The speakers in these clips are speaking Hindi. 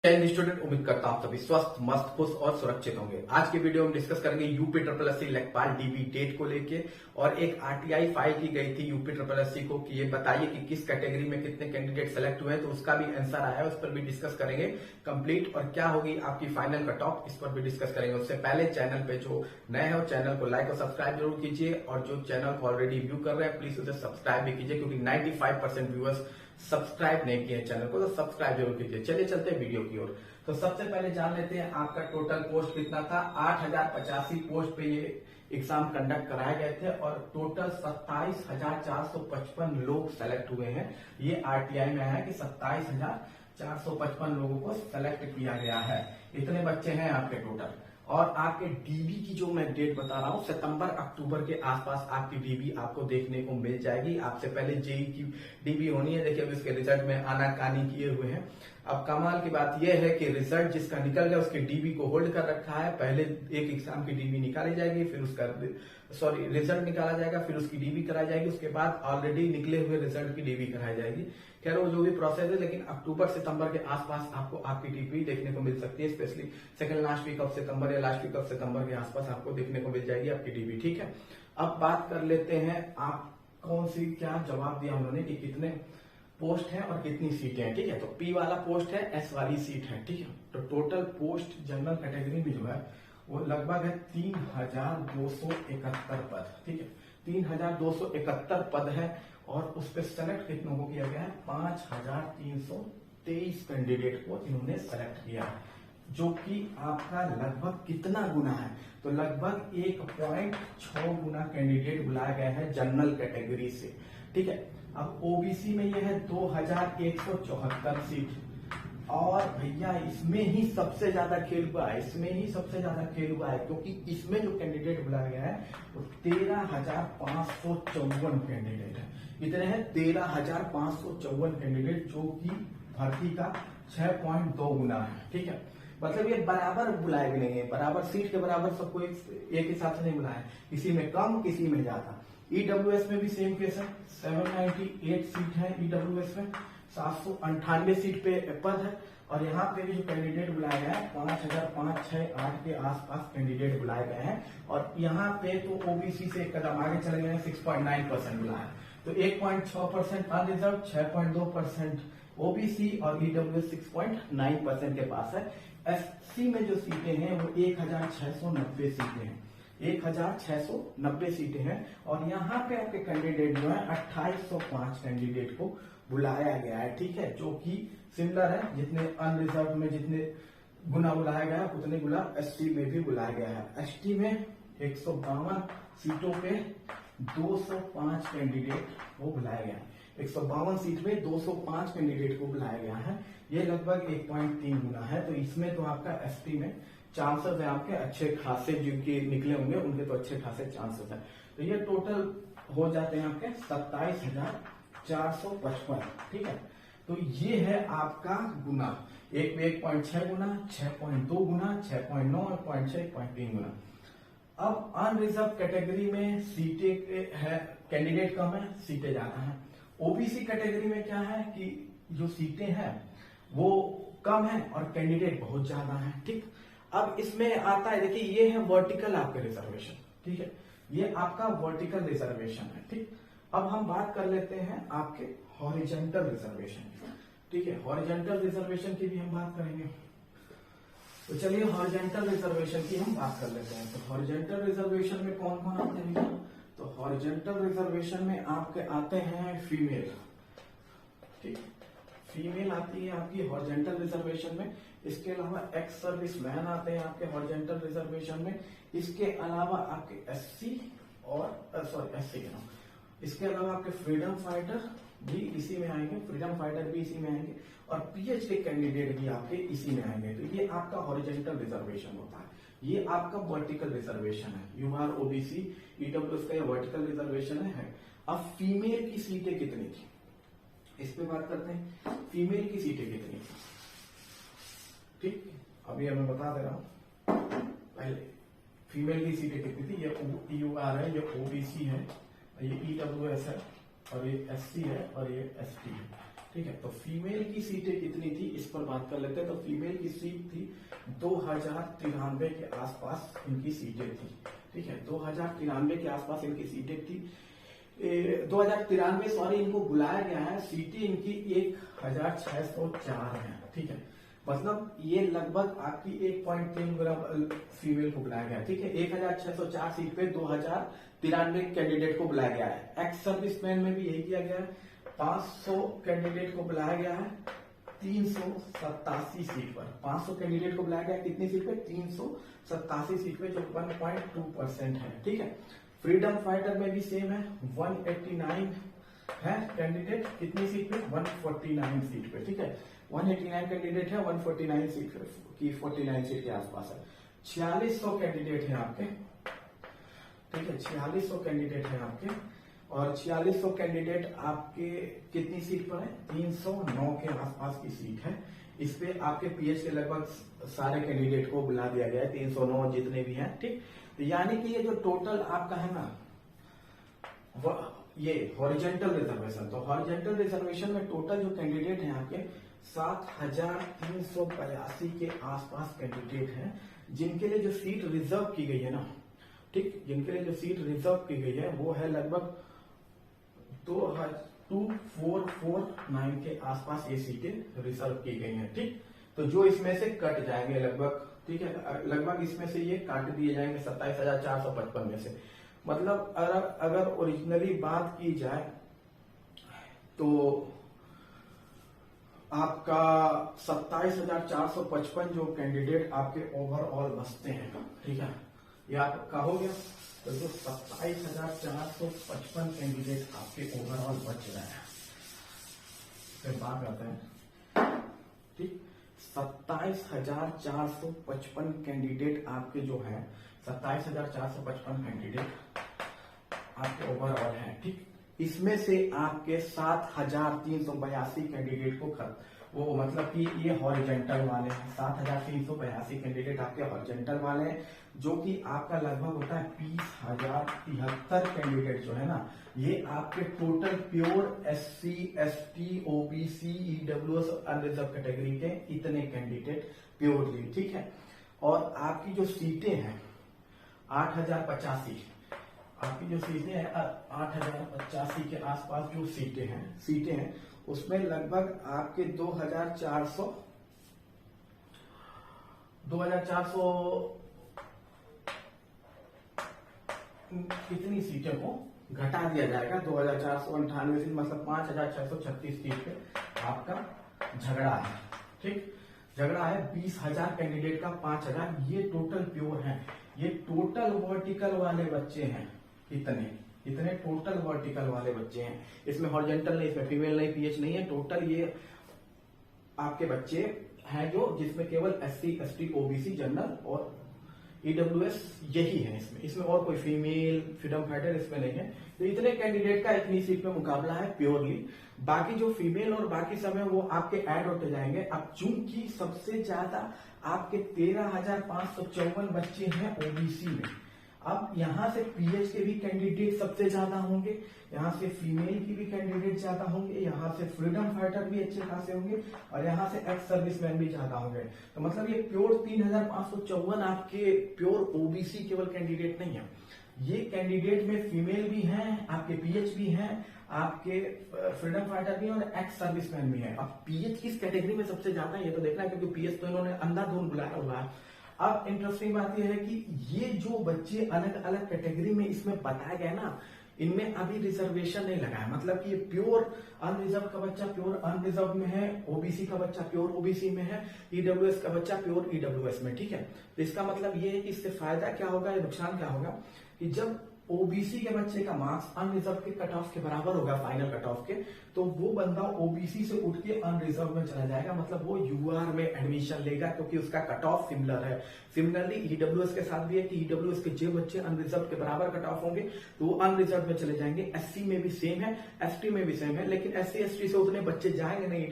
स्टूडेंट उम्मीद करता हूं सभी स्वस्थ मस्त खुश और सुरक्षित होंगे। आज के वीडियो में डिस्कस करेंगे यूपी ट्रिपल एससी लेखपाल डीबी टेट को लेके और एक आरटीआई फाइल की गई थी यूपी ट्रिपल एससी को कि ये बताइए कि किस कैटेगरी में कितने कैंडिडेट सेलेक्ट हुए हैं, तो उसका भी आंसर आया है, उस पर भी डिस्कस करेंगे कंप्लीट और क्या होगी आपकी फाइनल कट ऑफ, इस पर भी डिस्कस करेंगे। उससे पहले चैनल पे जो नए हो चैनल को लाइक और सब्सक्राइब जरूर कीजिए और जो चैनल को ऑलरेडी व्यू कर रहे हैं प्लीज उसे सब्सक्राइब भी कीजिए क्योंकि 95% व्यूअर्स सब्सक्राइब नहीं किए चैनल को, तो सब्सक्राइब जरूर कीजिए। चलिए चलते हैं वीडियो की ओर। तो सबसे पहले जान लेते हैं आपका टोटल पोस्ट कितना था। 8085 पोस्ट पे ये एग्जाम कंडक्ट कराए गए थे और टोटल 27,455 लोग सेलेक्ट हुए हैं। ये आरटीआई में है कि 27,455 लोगों को सेलेक्ट किया गया है। इतने बच्चे हैं आपके टोटल। और आपके डीबी की जो मैं डेट बता रहा हूँ सितंबर अक्टूबर के आसपास आपकी डीबी आपको देखने को मिल जाएगी। आपसे पहले जेई की डीबी होनी है। देखिए अब इसके रिजल्ट में आनाकानी किए हुए हैं। अब कमाल की बात यह है कि रिजल्ट जिसका निकल गया उसके डीबी को होल्ड कर रखा है। पहले एक एग्जाम की डीबी निकाली जाएगी, फिर उसका रिजल्ट निकाला जाएगा, फिर उसकी डीबी कराई जाएगी, उसके बाद ऑलरेडी निकले हुए रिजल्ट की डीबी कराई जाएगी। खैर वो जो भी प्रोसेस है, लेकिन अक्टूबर सितंबर के आसपास आपको आपकी डीबी देखने को मिल सकती है। Specially second last week of सितंबर या लास्ट वीक ऑफ सितंबर के आसपास आपको देखने को मिल जाएगी आपकी डीबी। ठीक है, अब बात कर लेते हैं आप कौन सी क्या जवाब दिया उन्होंने कि कितने पोस्ट है और कितनी सीटें हैं। ठीक है, तो पी वाला पोस्ट है, एस वाली सीट है। ठीक है, तो टोटल पोस्ट जनरल कैटेगरी में जो है वो लगभग है 3,271 पद। ठीक है, 3,271 पद है और उस पर सेलेक्ट कितनों को किया गया है? 5,323 कैंडिडेट को इन्होंने सेलेक्ट किया है, जो कि आपका लगभग कितना गुना है? तो लगभग 1.6 गुना कैंडिडेट बुलाया गया है जनरल कैटेगरी से। ठीक है, अब ओबीसी में यह है 2,174 सीट और भैया इसमें ही सबसे ज्यादा खेल हुआ है, क्योंकि इसमें जो कैंडिडेट बुलाया गया है वो 13,554 कैंडिडेट है। इतने हैं 13,554 कैंडिडेट, जो कि भर्ती का 6.2 गुना है। ठीक है, मतलब ये बराबर बुलाए भी नहीं है, बराबर सीट के बराबर सबको एक हिसाब से नहीं बुलाया, किसी में कम किसी में ज्यादा। ईडब्ल्यूएस में भी सेम केस है, 798 सीट है ईडब्ल्यूएस में, 798 सीट पे पद है और यहाँ पे भी जो कैंडिडेट बुलाया गया है 5,568 के आसपास कैंडिडेट बुलाए गए हैं। और यहाँ पे तो ओबीसी से एक कदम आगे चले गए हैं, 6.9% बुलाया, तो 1.6% अनरिजर्व, 6.2% ओबीसी और ईडब्ल्यूएस 6.9% के पास है। एससी में जो सीटें हैं वो 1,690 सीटें हैं, 1,690 सीटें हैं और यहाँ पे आपके कैंडिडेट जो है 2,805 कैंडिडेट को बुलाया गया है। ठीक है, जो कि सिमिलर है, जितने अनरिजर्व में जितने गुना बुलाया गया उतने गुना एसटी में भी बुलाया गया है। एसटी में 152 सीटों पे 205 कैंडिडेट को बुलाया गया है। 152 सीट में 205 कैंडिडेट को बुलाया गया है, ये लगभग 1.3 गुना है। तो इसमें तो आपका एसटी में चांसेस है आपके अच्छे खासे, जिनके निकले होंगे उनके तो अच्छे खासे चांसेस है। तो ये टोटल हो जाते हैं आपके 27,455। ठीक है, तो ये है आपका गुना, एक में 1.6 गुना, 6.2 गुना, 6.9, 1.6, 1.3 गुना। अब अनरिजर्व कैटेगरी में सीटें है, कैंडिडेट कम है, सीटें ज्यादा है। ओबीसी कैटेगरी में क्या है कि जो सीटें हैं वो कम है और कैंडिडेट बहुत ज्यादा है। ठीक, अब इसमें आता है, देखिए ये है वर्टिकल आपके रिजर्वेशन। ठीक है, ये आपका वर्टिकल रिजर्वेशन है। ठीक, अब हम बात कर लेते हैं आपके हॉरिजेंटल रिजर्वेशन। ठीक है, हॉरिजेंटल रिजर्वेशन की भी हम बात करेंगे। तो चलिए हॉरिजेंटल रिजर्वेशन की हम बात कर लेते हैं। तो हॉरिजेंटल रिजर्वेशन में कौन कौन आते हैं? तो हॉरिजेंटल रिजर्वेशन में आपके आते हैं फीमेल। ठीक, फीमेल आती है आपकी हॉरिजेंटल रिजर्वेशन में। इसके अलावा एक्स सर्विस मैन आते हैं आपके हॉरिजेंटल रिजर्वेशन में। इसके अलावा आपके एससी और एससी के नाम, इसके अलावा आपके फ्रीडम फाइटर भी इसी में आएंगे, फ्रीडम फाइटर भी इसी में आएंगे और पीएचडी कैंडिडेट भी आपके इसी में आएंगे। तो ये आपका हॉरिजेंटल रिजर्वेशन होता है। ये आपका वर्टिकल रिजर्वेशन है। यूआर ओबीसी ईडब्ल्यूएस का ये वर्टिकल रिजर्वेशन है। अब फीमेल की सीटें कितनी थी इस पे बात करते हैं। फीमेल की सीटें कितनी थी? ठीक, अभी मैं बता दे रहा हूं। पहले फीमेल की सीटें कितनी थी? ये यूआर है, ये ओबीसी है, ये ईडब्ल्यूएस है और ये एससी है और ये एसटी है। ठीक है। तो फीमेल की सीटें कितनी थी इस पर बात कर लेते हैं। तो फीमेल की सीट थी 2093 के आसपास इनकी सीटें थी, ठीक है। 2093 के आसपास इनकी सीटें थी। 2093 सॉरी इनको बुलाया गया है, सीटें इनकी 1604 है, ठीक है। मतलब ये लगभग आपकी 1.3 गुना फीमेल को बुलाया गया है, ठीक है। 1604 सीट पे 2093 कैंडिडेट को बुलाया गया है। एक्स सर्विसमैन में भी यही किया गया है, 500 कैंडिडेट को बुलाया गया है 387 सीट पर। 500 कैंडिडेट को बुलाया गया है कितनी सीट पे? 387 सीट पे, जो 1.2% है, ठीक है। फ्रीडम फाइटर में भी सेम है, 189 है कैंडिडेट कितनी सीट पे? 149 सीट पे, ठीक है। 189 कैंडिडेट है, 149 सीट की 49 सीट के आसपास है। 4600 कैंडिडेट है आपके, ठीक है। 4600 कैंडिडेट है आपके, और 4600 कैंडिडेट आपके कितनी सीट पर है? 309 के आसपास की सीट है। इस पे आपके पीएच के लगभग सारे कैंडिडेट को बुला दिया गया है, 309 जितने भी हैं, ठीक। तो यानी कि ये जो टोटल आपका है ना, ये हॉरिजेंटल रिजर्वेशन, तो हॉरिजेंटल रिजर्वेशन में टोटल जो कैंडिडेट हैं आपके 7382 के आसपास कैंडिडेट हैं, जिनके लिए जो सीट रिजर्व की गई है ना, ठीक, जिनके लिए जो सीट रिजर्व की गई है वो है लगभग 2449 के आसपास ये सीटें रिजर्व की गई हैं, ठीक। तो जो इसमें से कट जाएंगे लगभग, ठीक है, लगभग इसमें से ये काट दिए जाएंगे 27,455 में से। मतलब अगर ओरिजिनली बात की जाए तो आपका 27,455 जो कैंडिडेट आपके ओवरऑल बचते हैं, ठीक है, ये आपका हो गया। तो जो 27,455 कैंडिडेट आपके ओवरऑल बच रहे हैं, फिर बात करते हैं, ठीक। 27,455 कैंडिडेट आपके जो है, 27,455 कैंडिडेट आपके ओवरऑल हैं, ठीक। इसमें से आपके 7,382 कैंडिडेट को वो मतलब कि ये हॉरिजेंटल वाले हैं। 7,382 कैंडिडेट आपके हॉरिजेंटल वाले हैं, जो कि आपका लगभग होता है 20,073 कैंडिडेट जो है ना, ये आपके total pure SC, ST, OBC, EWS unreserve category के इतने कैंडिडेट प्योरली, ठीक है। और आपकी जो सीटें हैं 8,085, आपकी जो सीटें हैं 8,085 के आसपास जो सीटें हैं उसमें लगभग आपके 2,400 कितनी सीटें को घटा दिया जाएगा, 2,498 सीट, मतलब 5,636 सीट पे आपका झगड़ा है, ठीक। झगड़ा है 20,000 कैंडिडेट का 5,000, ये टोटल प्योर है। ये टोटल वर्टिकल वाले बच्चे हैं, इतने टोटल वर्टिकल वाले बच्चे हैं। इसमें हॉरिजेंटल नहीं, इसमें फीमेल नहीं, पीएच नहीं है, टोटल ये आपके बच्चे हैं जो जिसमें केवल SC, ST, OBC, जनरल और EWS यही है। इसमें और कोई फीमेल फ्रीडम फाइटर इसमें नहीं है। तो इतने कैंडिडेट का इतनी सीट पे मुकाबला है प्योरली। बाकी जो फीमेल और बाकी सब है वो आपके ऐड होते जाएंगे। अब चूंकि सबसे ज्यादा आपके 13,554 बच्चे हैं OBC में, अब यहां से पीएच के भी कैंडिडेट सबसे ज्यादा होंगे, यहां से फीमेल की भी कैंडिडेट ज्यादा होंगे, यहां से फ्रीडम फाइटर भी अच्छे खासे होंगे, और यहां से एक्स सर्विसमैन भी ज्यादा होंगे। तो मतलब ये प्योर 3,554 आपके प्योर OBC केवल कैंडिडेट नहीं है, ये कैंडिडेट में फीमेल भी हैं, आपके पीएच भी हैं, आपके फ्रीडम फाइटर भी हैं और एक्स सर्विसमैन भी हैं। अब पीएच किस कैटेगरी में सबसे ज्यादा है ये तो देखना है, क्योंकि पीएच तो इन्होंने अंधाधुंध बुलाया हुआ है। अब इंटरेस्टिंग बात यह है कि ये जो बच्चे अलग अलग कैटेगरी में इसमें बताया गया ना, इनमें अभी रिजर्वेशन नहीं लगा है। मतलब कि ये प्योर अनरिजर्व का बच्चा प्योर अनरिजर्व में है, OBC का बच्चा प्योर OBC में है, EWS का बच्चा प्योर EWS में, ठीक है। तो इसका मतलब ये है कि इससे फायदा क्या होगा या नुकसान क्या होगा कि जब OBC के बच्चे का मार्क्स अनरिजर्व के कट ऑफ के बराबर होगा, फाइनल कट ऑफ के, तो वो बंदा OBC से उठ के अनरिजर्व में चला जाएगा, मतलब वो UR में एडमिशन लेगा क्योंकि उसका कट ऑफ सिमिलर है। सिमिलरली EWS के साथ भी है कि EWS के जो बच्चे अनरिजर्व के बराबर कट ऑफ होंगे तो वो अनरिजर्व में चले जाएंगे। SC में भी सेम है, ST में भी सेम है, लेकिन SC ST से उतने बच्चे जाएंगे नहीं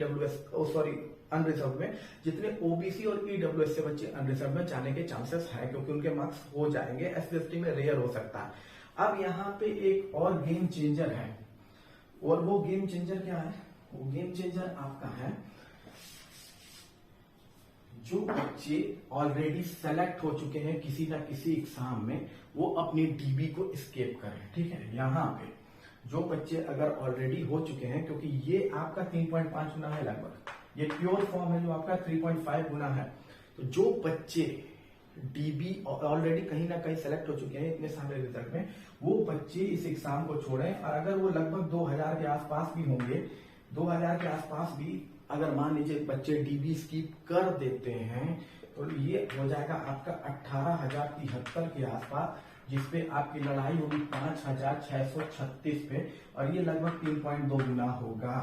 अनरिजर्व में, जितने OBC और EWS से बच्चे अनरिजर्व में जाने के चांसेस है, क्योंकि उनके मार्क्स हो जाएंगे। SC ST में रेयर हो सकता है। अब यहाँ पे एक और गेम चेंजर है, और वो गेम चेंजर क्या है वो गेम चेंजर आपका है जो बच्चे ऑलरेडी सेलेक्ट हो चुके हैं किसी ना किसी एग्जाम में, वो अपनी डीबी को स्केप करें। ठीक है, यहाँ पे जो बच्चे अगर ऑलरेडी हो चुके हैं, क्योंकि ये आपका 3.5 गुना है लगभग, ये प्योर फॉर्म है जो आपका 3.5 गुना है। तो जो बच्चे डीबी ऑलरेडी कहीं ना कहीं सेलेक्ट हो चुके हैं इतने सारे रिजल्ट में, वो बच्चे इस एग्जाम को छोड़ें। और अगर वो लगभग 2000 के आसपास भी होंगे, 2000 के आसपास भी अगर मान लीजिए बच्चे डीबी स्किप कर देते हैं, तो ये हो जाएगा आपका 18,073 के आसपास, जिसपे आपकी लड़ाई होगी 5,636 पे, और ये लगभग 3.2 गुना होगा।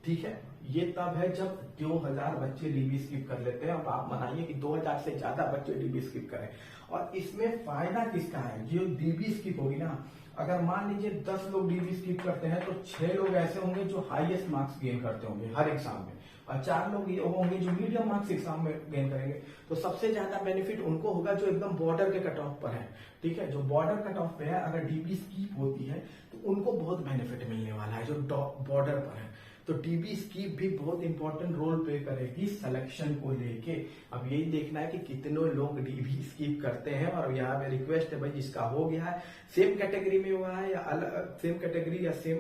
ठीक है, ये तब है जब 2000 बच्चे डीबी स्किप कर लेते हैं। अब आप मनाइए कि 2000 से ज्यादा बच्चे डीबी स्किप करें, और इसमें फायदा किसका है? जो डीबी स्किप होगी ना, अगर मान लीजिए 10 लोग डीबी स्किप करते हैं तो 6 लोग ऐसे होंगे जो हाईएस्ट मार्क्स गेन करते होंगे हर एग्जाम में, और 4 लोग ये होंगे जो मीडियम मार्क्स एग्जाम में गेन करेंगे। तो सबसे ज्यादा बेनिफिट उनको होगा जो एकदम बॉर्डर के कट ऑफ पर है। ठीक है, जो बॉर्डर कट ऑफ पे है, अगर डीबी स्किप होती है तो उनको बहुत बेनिफिट मिलने वाला है जो बॉर्डर पर है। तो डीबी स्किप भी बहुत इंपॉर्टेंट रोल प्ले करेगी सिलेक्शन को लेके। अब यही देखना है कि कितने लोग डीबी स्किप करते हैं। और यहाँ पे रिक्वेस्ट है भाई, जिसका हो गया है, सेम कैटेगरी में हुआ है या अलग सेम कैटेगरी या सेम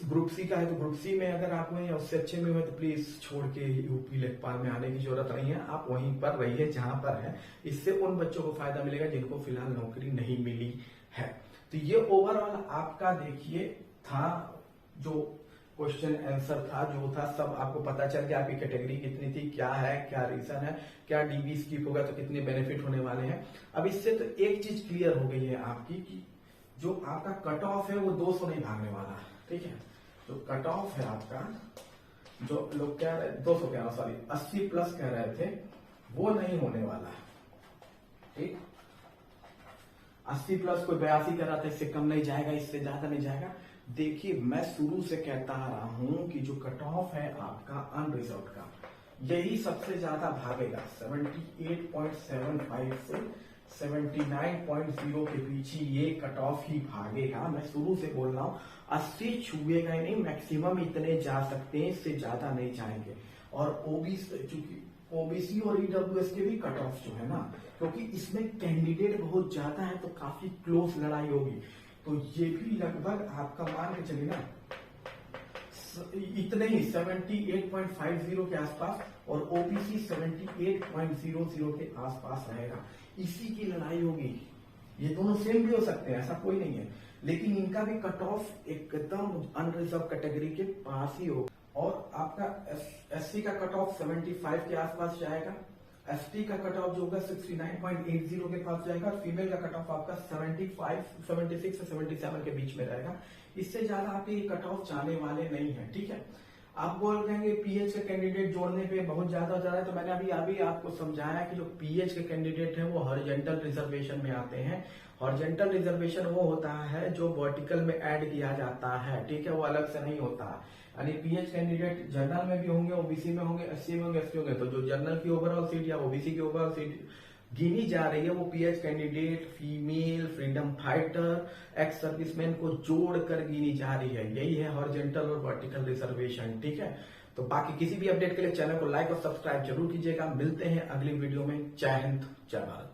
ग्रुप सी का है, तो ग्रुप सी में अगर आप हुए या उससे अच्छे में हुए तो प्लीज छोड़ के यूपी लेखपाल में आने की जरूरत नहीं है, आप वहीं पर रहिए जहां पर है। इससे उन बच्चों को फायदा मिलेगा जिनको फिलहाल नौकरी नहीं मिली है। तो ये ओवरऑल आपका देखिए था, जो क्वेश्चन आंसर था, जो था सब आपको पता चल गया। आपकी कैटेगरी कितनी थी, क्या है, क्या रीजन है, क्या डीबी स्किप होगा तो कितने बेनिफिट होने वाले हैं। अब इससे तो एक चीज क्लियर हो गई है आपकी कि जो आपका कट ऑफ है वो 200 नहीं भागने वाला। ठीक है, तो कट ऑफ है आपका, जो लोग कह रहे 200 कह रहा, सॉरी 80 प्लस कह रहे थे, वो नहीं होने वाला। ठीक, 80 प्लस कोई 82 कर रहा था, इससे कम नहीं जाएगा, इससे ज्यादा नहीं जाएगा। देखिए, मैं शुरू से कहता आ रहा हूं कि जो कट ऑफ है आपका अनरिजर्व्ड का, यही सबसे ज्यादा भागेगा। 78.75 से 79.0 के पीछे ये कट ऑफ ही भागेगा। मैं शुरू से बोल रहा हूं, 80 छुएगा ही नहीं, मैक्सिमम इतने जा सकते हैं, इससे ज्यादा नहीं जाएंगे। और ओबीसी और ईडब्ल्यूएस के भी कट ऑफ जो है ना, क्योंकि इसमें कैंडिडेट बहुत ज्यादा है तो काफी क्लोज लड़ाई होगी, तो ये भी लगभग आपका मान के चलिए ना इतने ही 78.50 के आसपास, और ओबीसी 78.00 के आसपास रहेगा। इसी की लड़ाई होगी। ये दोनों सेम भी हो सकते हैं, ऐसा कोई नहीं है, लेकिन इनका भी कट ऑफ एकदम अनरिजर्व कैटेगरी के पास ही होगा। और आपका एससी का कट ऑफ 75 के आसपास जाएगा, एसटी का कट ऑफ जो होगा 69.80 के पास जाएगा, और फीमेल का कट ऑफ आपका 76 से 77 के बीच में रहेगा। इससे ज्यादा आपके ये कट ऑफ जाने वाले नहीं है। ठीक है, आप बोल रहे पीएच के कैंडिडेट जोड़ने पे बहुत ज्यादा हो जा रहा है, तो मैंने अभी आपको समझाया कि जो पीएच के कैंडिडेट हैं वो हॉरिजॉन्टल रिजर्वेशन में आते हैं। हॉरिजॉन्टल रिजर्वेशन वो होता है जो वर्टिकल में ऐड किया जाता है। ठीक है, वो अलग से नहीं होता। यानी पीएच कैंडिडेट जनरल में भी होंगे, ओबीसी में होंगे, एससी में होंगे, एसटी होंगे, तो जो जनरल की ओवरऑल सीट या ओबीसी की ओवरऑल सीट गिनी जा रही है, वो pH candidate, female, freedom fighter, ex serviceman को जोड़कर गिनी जा रही है। यही है हॉरिजॉन्टल और वर्टिकल रिजर्वेशन। ठीक है, तो बाकी किसी भी अपडेट के लिए चैनल को लाइक और सब्सक्राइब जरूर कीजिएगा। मिलते हैं अगली वीडियो में। जय हिंद, जय भारत।